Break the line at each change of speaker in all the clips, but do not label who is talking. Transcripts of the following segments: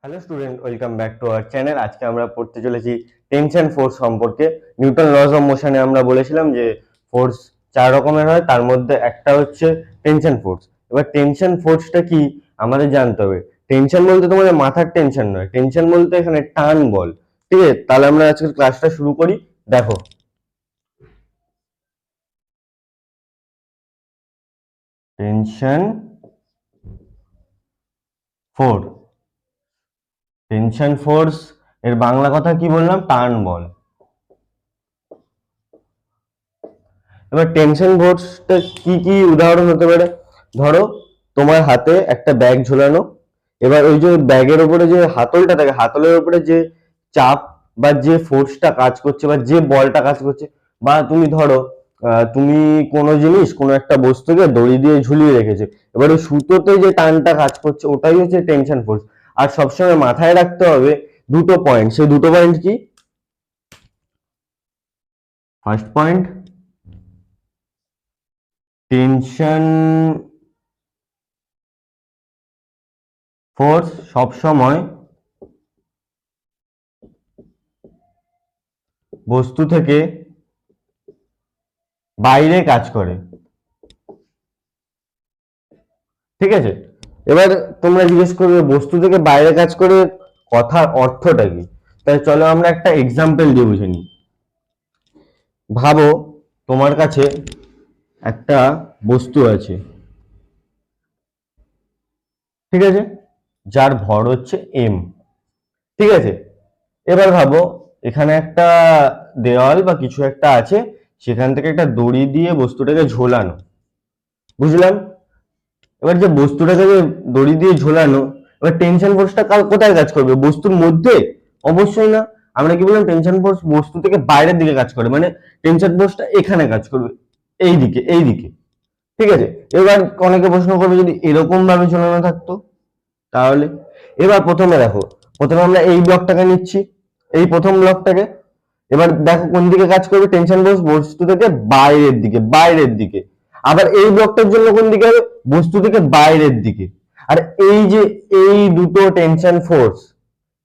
Hello student, welcome back to our channel. আজকে আমরা পড়তে চলেছি টেনশন ফোর্স সম্পর্কে। নিউটন লস অফ মোশনে আমরা বলেছিলাম যে ফোর্স চার রকমের হয়, তার মধ্যে একটা হচ্ছে টেনশন ফোর্স। এবার টেনশন ফোর্সটা কি আমাদের জানতে হবে। টেনশন বলতে তোমাদের মাথার টেনশন নয়, টেনশন বলতে এখানে টান বল। ঠিক আছে, তাহলে আমরা আজকের ক্লাসটা শুরু করি। দেখো, টেনশন ফোর্স, টেনশন ফোর্স এর বাংলা কথা কি বললাম? টান বল। এবার টেনশন ফোর্সটা কি কি উদাহরণ হতে পারে? ধরো তোমার হাতে একটা ব্যাগ ঝোলানো, এবার ওই যে ব্যাগের উপরে যে হাতলটা থাকে, হাতলের উপরে যে চাপ বা যে ফোর্সটা কাজ করছে বা যে বলটা কাজ করছে, বা তুমি ধরো তুমি কোনো জিনিস, কোনো একটা বস্তুকে দড়ি দিয়ে ঝুলিয়ে রেখেছে, এবার ওই সুতোতে যে টানটা কাজ করছে ওটাই হচ্ছে টেনশন ফোর্স। আর সবসময় মাথায় রাখতে হবে দুটো পয়েন্ট। সেই দুটো পয়েন্ট কি? ফার্স্ট পয়েন্ট, টেনশন ফোর্স সব সময় বস্তু থেকে বাইরে কাজ করে। ঠিক আছে, এবার তোমরা জিজ্ঞেস করবে বস্তু থেকে বাইরে কাজ করে কথার অর্থটা কি। তাই চলো আমরা একটা এক্সাম্পল দিয়ে বুঝে নিই। ভাবো তোমার কাছে একটা বস্তু আছে, ঠিক আছে, যার ভর হচ্ছে এম। ঠিক আছে, এবার ভাবো এখানে একটা দেওয়াল বা কিছু একটা আছে, সেখান থেকে একটা দড়ি দিয়ে বস্তুটাকে ঝোলানো। বুঝলাম। এবার যে বস্তুটাকে যে দড়ি দিয়ে ঝোলানো, এবার টেনশন ফোর্সটা কোথায় কাজ করবে? বস্তুর মধ্যে? অবশ্যই না। আমরা কি বললাম? টেনশন ফোর্স বস্তু থেকে বাইরের দিকে কাজ করে, মানে টেনশন ফোর্সটা এখানে কাজ করবে, এই দিকে, এই দিকে। ঠিক আছে, এবার অনেকে প্রশ্ন করবে যদি এরকম ভাবে ঝোলানো থাকতো তাহলে। এবার প্রথমে দেখো, প্রথমে আমরা এই ব্লকটাকে নিচ্ছি, এই প্রথম ব্লকটাকে। এবার দেখো কোন দিকে কাজ করবে টেনশন ফোর্স? বস্তু থেকে বাইরের দিকে, বাইরের দিকে। আবার এই ব্লকটার জন্য কোন দিকে হবে? বস্তু থেকে বাইরের দিকে। আর এই যে এই দুটো টেনশন ফোর্স,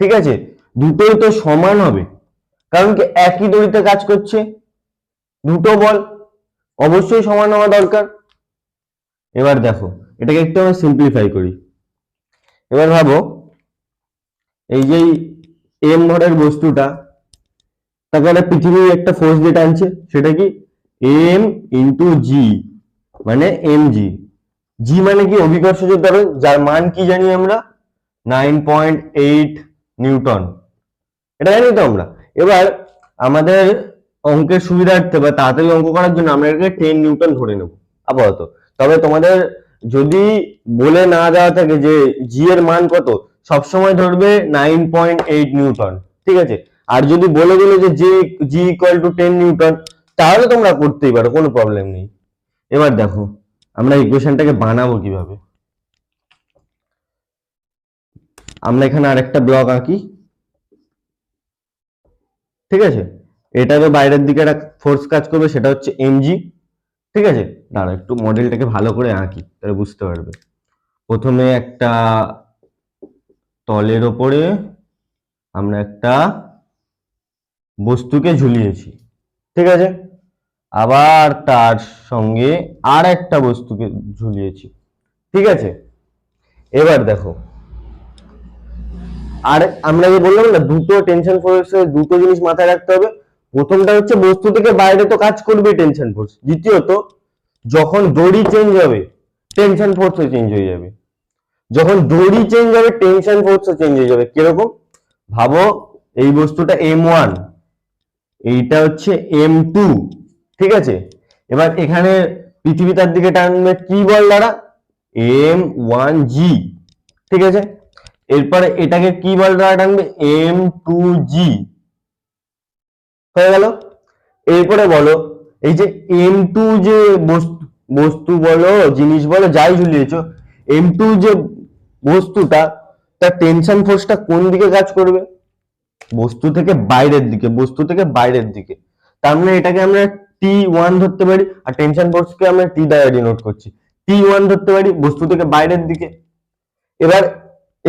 ঠিক আছে, দুটোই তো সমান হবে, কারণ কি একই দড়িতে কাজ করছে, দুটো বল, অবশ্যই সমান হওয়া দরকার। এবার দেখো এটাকে একটু আমরা সিম্পলিফাই করি। এবার ভাবো এই যে এম ভরের বস্তুটা, তাকে একটা পৃথিবীর একটা ফোর্স দিয়ে টানছে, সেটা কি? এম ইন্টু জি, মানে এম জি। জি মানে কি? অভিকর্ষজ ত্বরণ, যার মান কি জানি আমরা? 9.8 নিউটন। এটা জানি তো আমরা। এবার আমাদের অঙ্কের সুবিধার্থে বা তাড়াতাড়ি অঙ্ক করার জন্য আমরা এটাকে 10 নিউটন ধরে নেব আপাতত। তবে তোমাদের যদি বলে না দেওয়া থাকে যে জি এর মান কত, সবসময় ধরবে 9.8 নিউটন। ঠিক আছে, আর যদি বলে দিলে যে জি ইকুয়াল টু 10 নিউটন, তাহলে তোমরা করতেই পারো, কোনো প্রবলেম নেই। এবার দেখো আমরা ইকুয়েশনটাকে বানাবো কিভাবে। আমরা এখানে আরেকটা ব্লক আঁকি, ঠিক আছে, এটারও বাইরের দিকে একটা ফোর্স কাজ করবে, সেটা হচ্ছে এমজি। ঠিক আছে, দাঁড়া একটু মডেলটাকে ভালো করে আঁকি, তাহলে বুঝতে পারবে। প্রথমে একটা তলের ওপরে আমরা একটা বস্তুকে ঝুলিয়েছি, ঠিক আছে, আবার তার সঙ্গে আর একটা বস্তুকে ঝুলিয়েছি। ঠিক আছে, এবার দেখো, আর আমরা যে বললাম না দুটো টেনশন ফোর্সের দুটো জিনিস মাথায় রাখতে হবে। প্রথমটা হচ্ছে বস্তু থেকে বাইরে তো কাজ করবে টেনশন ফোর্স, দ্বিতীয়ত যখন দড়ি চেঞ্জ হবে টেনশন ফোর্সও চেঞ্জ হয়ে যাবে। যখন দড়ি চেঞ্জ হবে টেনশন ফোর্সও চেঞ্জ হয়ে যাবে। কিরকম? ভাবো এই বস্তুটা M1, এইটা হচ্ছে M2, ঠিক আছে, এবার এখানে পৃথিবী তার দিকে টানবে কি বল দ্বারা? M1G। ঠিক আছে, এরপরে এটাকে কি বল দ্বারা টানবে? M2G। হয়ে গেল। এরপরে বলো এই যে M2 যে বস্তু বলো, জিনিস বলো, যাই ঝুলিয়েছো, M2 যে বস্তুটা, তার টেনশন ফোর্সটা কোন দিকে কাজ করবে? বস্তু থেকে বাইরের দিকে, বস্তু থেকে বাইরের দিকে। তার মানে এটাকে আমরা T1 ধরতে পারি, আর টেনশন ফোর্সকে আমরা T দ্বারা ডিনোট করছি। T1 ধরতে পারি বস্তু থেকে বাইরের দিকে। এবার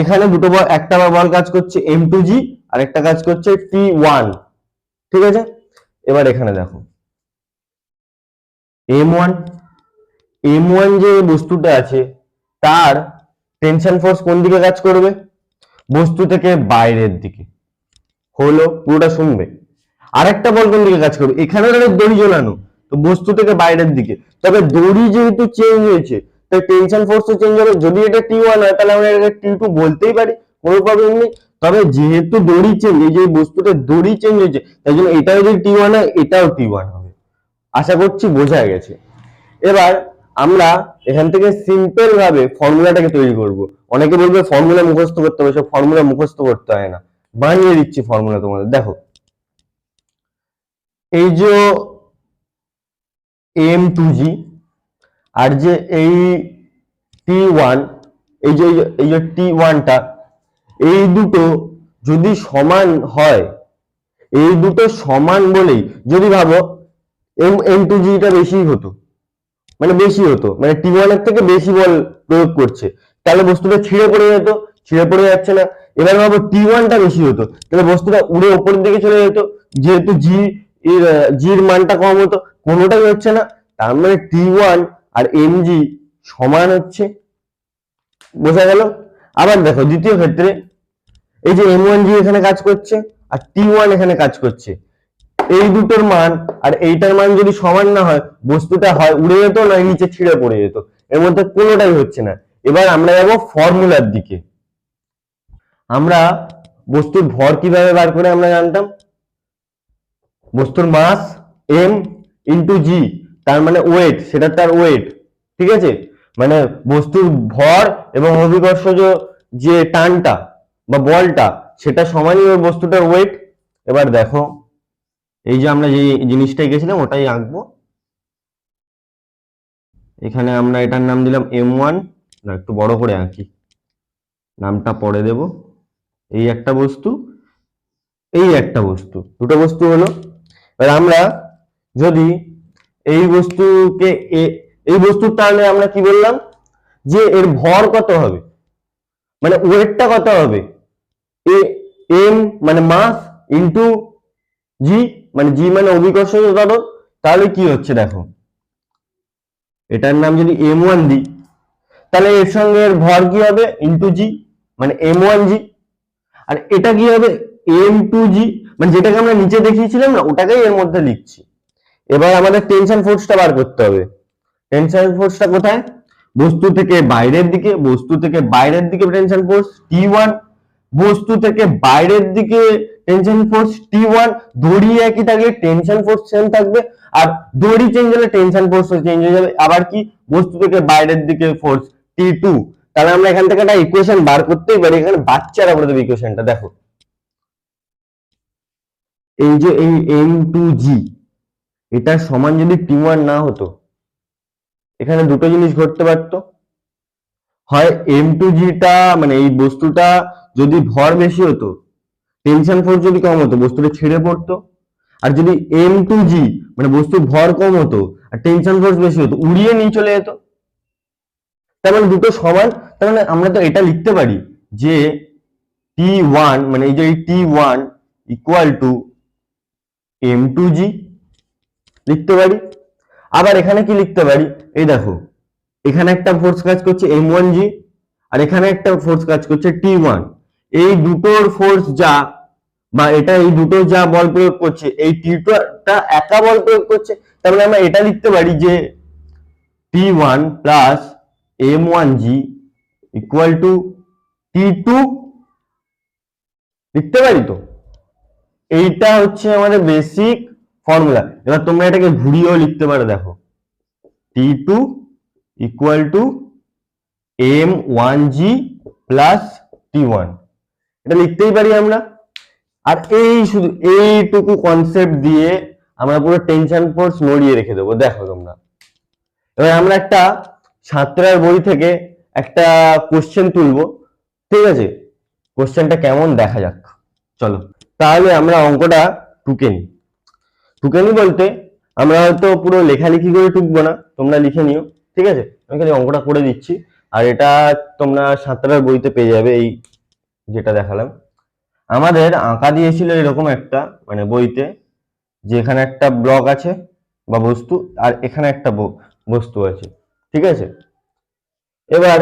এখানে দুটো বল, একটা বল কাজ করছে M2G আর একটা কাজ করছে T1, ঠিক আছে। এবার এখানে দেখো M1, M1 যে বস্তুটা আছে তার টেনশন ফোর্স কোন দিকে কাজ করবে? বস্তু থেকে বাইরের দিকে। হলো, পুরোটা শুনবে। আরেকটা বল কোন দিকে কাজ করবে? এখানে দড়ি ঝোলানো, তো বস্তু থেকে বাইরের দিকে। তবে দড়ি যেহেতু চেঞ্জ হয়েছে তাই টেনশন ফোর্সও চেঞ্জ হবে। যদি এটা T1 হয় তাহলে আমরা এটা T2 বলতেই পারি, কোনো প্রবলেম নেই। তবে যেহেতু দড়ি চেঞ্জ, এই যে বস্তুটা দড়ি চেঞ্জ হয়েছে, তাই জন্য এটাও যদি T1 হয় এটাও T1 হবে। আশা করছি বোঝা গেছে। এবার আমরা এখান থেকে সিম্পল ভাবে ফর্মুলাটাকে তৈরি করব। অনেকে বলবে ফর্মুলা মুখস্থ করতে হবে, সব ফর্মুলা মুখস্থ করতে হয় না, বানিয়ে দিচ্ছি ফর্মুলা তোমাদের। দেখো এই যে M2G আর যে এই T1, এই যে T1টা, এই দুটো যদি সমান হয়, এই দুটো সমান বলেই যদি ভাবো M2G টা বেশি হতো, মানে বেশি হতো, মানে T1 এর থেকে বেশি বল প্রয়োগ করছে, তাহলে বস্তুটা ছিঁড়ে পড়ে যেত। ছিঁড়ে পড়ে যাচ্ছে না। এবার ভাবো T1 টা বেশি হতো, তাহলে বস্তুটা উড়ে উপরের দিকে চলে যেত, যেহেতু জির মানটা কম হতো। কোনোটাই হচ্ছে না, তার মানে T1 আর mg সমান হচ্ছে। বোঝা গেল? আবার দেখো দ্বিতীয় ক্ষেত্রে, এই যে M1G এখানে কাজ করছে আর T1 এখানে কাজ করছে, এই দুটোর মান আর এইটার মান যদি সমান না হয়, বস্তুটা হয় উড়ে যেত না নিচে ছিঁড়ে পড়ে যেত, এর মধ্যে কোনোটাই হচ্ছে না। এবার আমরা যাবো ফর্মুলার দিকে। আমরা বস্তুর ভর কিভাবে বার করে আমরা জানতাম? বস্তুর মাস m ইন্টু জি, তার মানে ওয়েট, সেটা তার ওয়েট, ঠিক আছে। মানে বস্তুর ভর এবং অভিকর্ষজ যে টানটা বা বলটা, সেটা সমানই ওই বস্তুটার ওয়েট। এবার দেখো এই যে আমরা যে জিনিসটাই গেছিলাম ওটাই আঁকবো। এখানে আমরা এটার নাম দিলাম M1, না একটু বড় করে আঁকি, নামটা পরে দেব। এই একটা বস্তু, এই একটা বস্তু, দুটো বস্তু হলো। এবার আমরা যদি এই বস্তুকে এই বস্তুর তাহলে আমরা কি বললাম যে এর ভর কত হবে, মানে ওয়েটটা কত হবে? এম মানে মাস ইন্টু জি, মানে জি মানে অভিকর্ষজ ত্বরণ। তাহলে কি হচ্ছে দেখো, এটার নাম যদি M1 দিই, তাহলে এর সঙ্গে এর ভর কি হবে? ইন্টু জি, মানে M1G। আর এটা কি হবে? M2G, মানে যেটাকে আমরা নিচে দেখিয়েছিলাম না, ওটাকেই এর মধ্যে লিখছি। এবার আমাদের টেনশন ফোর্সটা বার করতে হবে। টেনশন ফোর্সটা কোথায়? বস্তু থেকে বাইরের দিকে, বস্তু থেকে বাইরের দিকে টেনশন ফোর্স T1, বস্তু থেকে বাইরের দিকে টেনশন ফোর্স T1। দড়ি একই থাকলে টেনশন ফোর্স সেম থাকবে, আর দড়ি চেঞ্জ হলে টেনশন ফোর্স চেঞ্জ হয়ে যাবে। আবার কি, বস্তু থেকে বাইরের দিকে ফোর্স T2। তাহলে আমরা এখান থেকে একটা ইকুয়েশন বার করতেই পারি। এখানে বাচ্চারা করে দেবে ইকুয়েশনটা, দেখো এই যে এই M2G, এটা সমান যদি T1 না হতো, এখানে দুটো জিনিস ঘটতে পারতো। হয় M2G টা, মানে এই বস্তুটা যদি ভর বেশি হতো, টেনশন ফোর্স যদি কম হতো, বস্তুটা ছেড়ে পড়তো। আর যদি M2G মানে বস্তুর ভর কম হতো আর টেনশন ফোর্স বেশি হতো, উড়িয়ে নিয়ে চলে যেত। তার মানে দুটো সমান। তার মানে আমরা তো এটা লিখতে পারি যে T1, মানে এই যে T1 ইকুয়াল টু M2G লিখতে পারি। আবার এখানে কি লিখতে পারি? এই দেখো, এখানে একটা ফোর্স কাজ করছে M1G আর এখানে একটা ফোর্স কাজ করছে T1। এই দুটোর ফোর্স যা, বা এটা এই দুটো যা বল প্রয়োগ করছে, এই T2টা একা বল প্রয়োগ করছে। তার মানে আমরা এটা লিখতে পারি যে T1 plus M1G equal to T2 লিখতে পারি। তো এইটা হচ্ছে আমাদের বেসিক ফর্মুলা। এবার তোমরা এটাকে ঘুরিয়েও লিখতে পারো, দেখো T2 equal to M1G plus T1, এটা লিখতেই পারি আমরা। আর এই শুধু এইটুকু কনসেপ্ট দিয়ে আমরা পুরো টেনশন ফোর্স নড়িয়ে রেখে দেবো। দেখো তোমরা, এবার আমরা একটা সাঁতরার বই থেকে একটা কোশ্চেন তুলবো, ঠিক আছে? কোশ্চেনটা কেমন দেখা যাক, চলো। তাহলে আমরা অঙ্কটা টুকে নিই। টুকে নিই বলতে আমরা হয়তো পুরো লেখালেখি করে টুকবো না, তোমরা লিখে নিও, ঠিক আছে? আমি খালি অঙ্কটা করে দিচ্ছি। আর এটা তোমরা সাঁতরার বইতে পেয়ে যাবে, এই যেটা দেখালাম, আমাদের আঁকা দিয়েছিল এরকম একটা মানে বইতে, যে এখানে একটা ব্লক আছে বা বস্তু, আর এখানে একটা বস্তু আছে, ঠিক আছে। এবার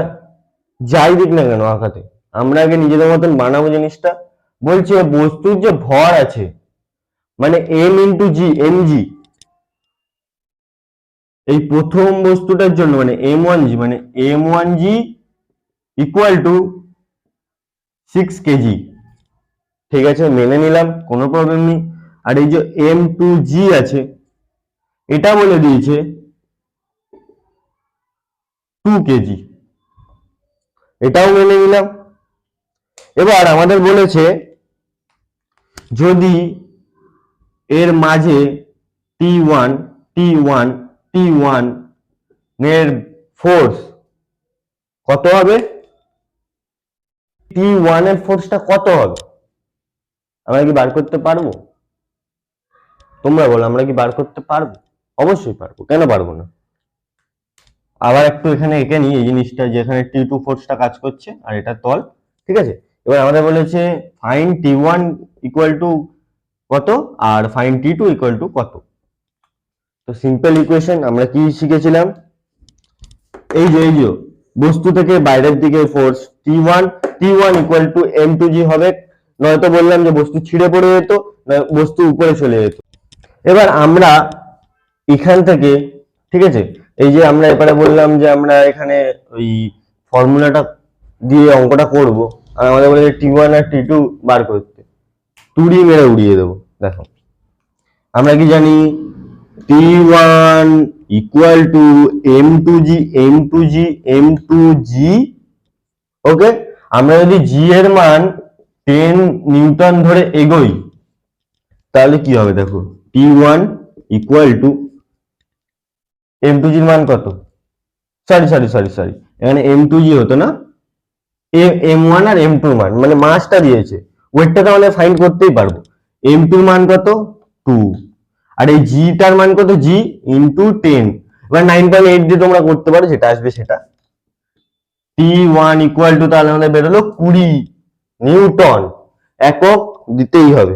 যাই দিক না কেন আঁকাতে, আমরা আগে নিজেদের মতন বানাবো জিনিসটা। বলছে বস্তুর যে ভর আছে মানে M into G, M G, এই প্রথম বস্তুটার জন্য মানে এম ওয়ান জি, মানে M one G equal to 6 kg. ঠিক আছে, মেনে নিলাম, কোনো প্রবলেম নেই। আর এই যে এম টু জি আছে, এটা বলে দিয়েছে 2 কেজি, এটাও মেনে নিলাম। এবার আমাদের বলেছে যদি এর মাঝে T one T one T one এর ফোর্স কত হবে, টি ওয়ান এর ফোর্সটা কত হবে, আমরা কি বার করতে পারবো? তোমরা বলো, আমরা কি বার করতে পারবো? অবশ্যই পারবো, কেন পারবো না। আবার একটু এখানে এঁকে নিই এই জিনিসটা, যেখানে টি টু ফোর্সটা কাজ করছে আর এটা তল, ঠিক আছে। এবার আমাদের বলেছে find T one equal to কত আর find T two equal to কত। তো সিম্পল ইকুয়েশন আমরা কি শিখেছিলাম, এই যে বস্তু থেকে বাইরের দিকে force T one equal to M two G হবে, নয়তো বললাম যে বস্তু ছিঁড়ে পড়ে যেত, বস্তু উপরে চলে যেত। এবার আমরা এখান থেকে, ঠিক আছে, এই যে আমরা এবারে বললাম যে আমরা এখানে ওই ফর্মুলাটা দিয়ে অঙ্কটা করব, আর আমাদের বলে টি ওয়ান আর টি টু বার করতে, তুড়ি মেরে উড়িয়ে দেবো। দেখো আমরা কি জানি, T one equal to M two G, M two G, M two G. Okay, আমরা যদি জি এর মান 10 নিউটন ধরে এগোই, তাহলে কি হবে দেখো, T one equal to M two জির মান কত, সরি এখানে এম টু জি হতো না, এম ওয়ান আর এম টুর মান মানে মাসটা দিয়েছে, ওয়েটটা তাহলে ফাইন্ড করতেই পারবো। এম টুর মান কত 2, আর এই জি টার মান কত, জি ইন্টু 10। এবার 9.8 দিয়ে তোমরা করতে পারো, যেটা আসবে সেটা। টি ওয়ান ইকুয়াল টু তাহলে আমাদের বেরোলো 20 নিউটন, একক দিতেই হবে।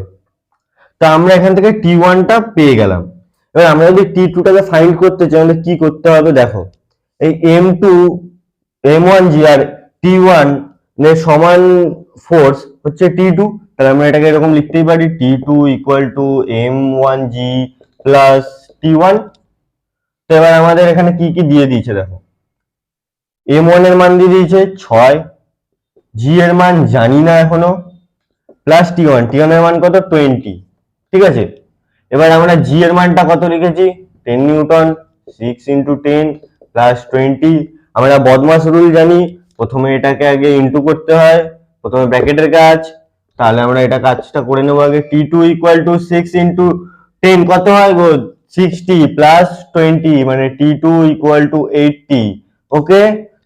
তা আমরা এখান থেকে টি ওয়ানটা পেয়ে গেলাম। এবার আমরা যদি টি টুটাকে ফাইন্ড করতে চাই, আমাদের কি করতে হবে দেখো, এই এম টু এম ওয়ান জি আর টি ওয়ান এর সমান ফোর্স হচ্ছে টি টু, তাহলে আমরা এটাকে এরকম লিখতেই পারি, T two equal to M one G plus T one. তো এবার আমাদের এখানে কি কি দিয়ে দিয়েছে দেখো, এম ওয়ান এর মান দিয়ে দিয়েছে 6, জি এর মান জানি না এখনো, প্লাস টি ওয়ান এর মান কত 20, ঠিক আছে। এবার আমরা জি এর মানটা কত লিখেছি 10 নিউটন, 6 ইন্টু 10 প্লাস 20। আমরা বদমাস রুল জানি, প্রথমে এটাকে আগে ইন্টু করতে হয়, প্রথমে ব্র্যাকেটের কাজ, তাহলে আমরা এটা কাজটা করে নেবো আগে। টি টু ইকুয়াল টু 6 ইন্টু 10 কত হয় গো 60 প্লাস 20 মানে টি টু ইকুয়াল টু 80। ওকে,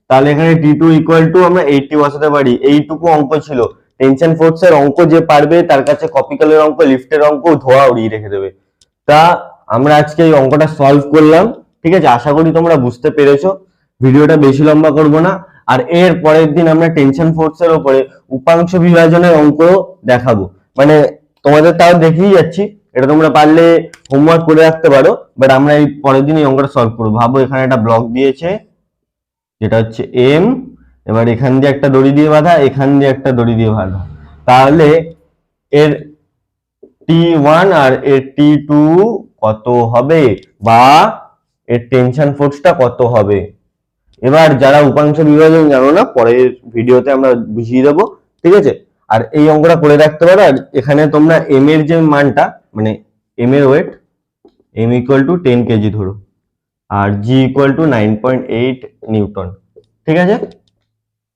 তাহলে এখানে টি টু ইকুয়াল টু আমরা 80 বসাতে পারি। এইটুকু অঙ্ক ছিল, টেনশন ফোর্সের অঙ্ক যে পারবে তার কাছে কপিক্যালের অঙ্ক, লিফটের অঙ্ক ধোয়া উড়িয়ে রেখে দেবে। তা আমরা আজকে এই অঙ্কটা সলভ করলাম, ঠিক আছে। আশা করি তোমরা বুঝতে পেরেছো, ভিডিওটা বেশি লম্বা করব না। আর এর পরের দিন আমরা টেনশন ফোর্সের উপরে উপাংশ বিভাজনের অঙ্ক দেখাবো, মানে তোমাদের তাও দেখিয়ে যাচ্ছি, এটা তোমরা পারলে হোমওয়ার্ক করে রাখতে পারো। বাট আমরা এই পরের দিন এই অঙ্কটা সলভ করবো। ভাবো এখানে একটা ব্লক দিয়েছে যেটা হচ্ছে এম, এবার এখান দিয়ে একটা দড়ি দিয়ে বাঁধা, এখান দিয়ে একটা দড়ি দিয়ে বাঁধা, তাহলে এর টি ওয়ান আর এর টি টু কত হবে, বা এর টেনশন ফোর্সটা কত হবে। এবার যারা উপাংশ বিভাজন জানো না, পরের ভিডিওতে আমরা বুঝিয়ে দেবো, ঠিক আছে। আর এই অঙ্কটা করে রাখতে পারো। আর এখানে তোমরা এম এর যে মানটা, মানে এম এর weight, M equal to 10 kg ধরো, আর জি ইকুয়াল টু 9.8 নিউটন, ঠিক আছে।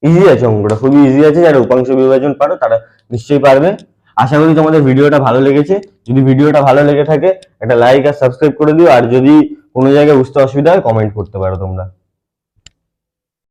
ইজি আছে অঙ্কটা, খুবই ইজি আছে, যারা উপাংশ বিভাজন পারো তারা নিশ্চয়ই পারবে। আশা করি তোমাদের ভিডিওটা ভালো লেগেছে। যদি ভিডিওটা ভালো লেগে থাকে একটা লাইক আর সাবস্ক্রাইব করে দিও, আর যদি কোনো জায়গায় বুঝতে অসুবিধা হয় কমেন্ট করতে পারো তোমরা।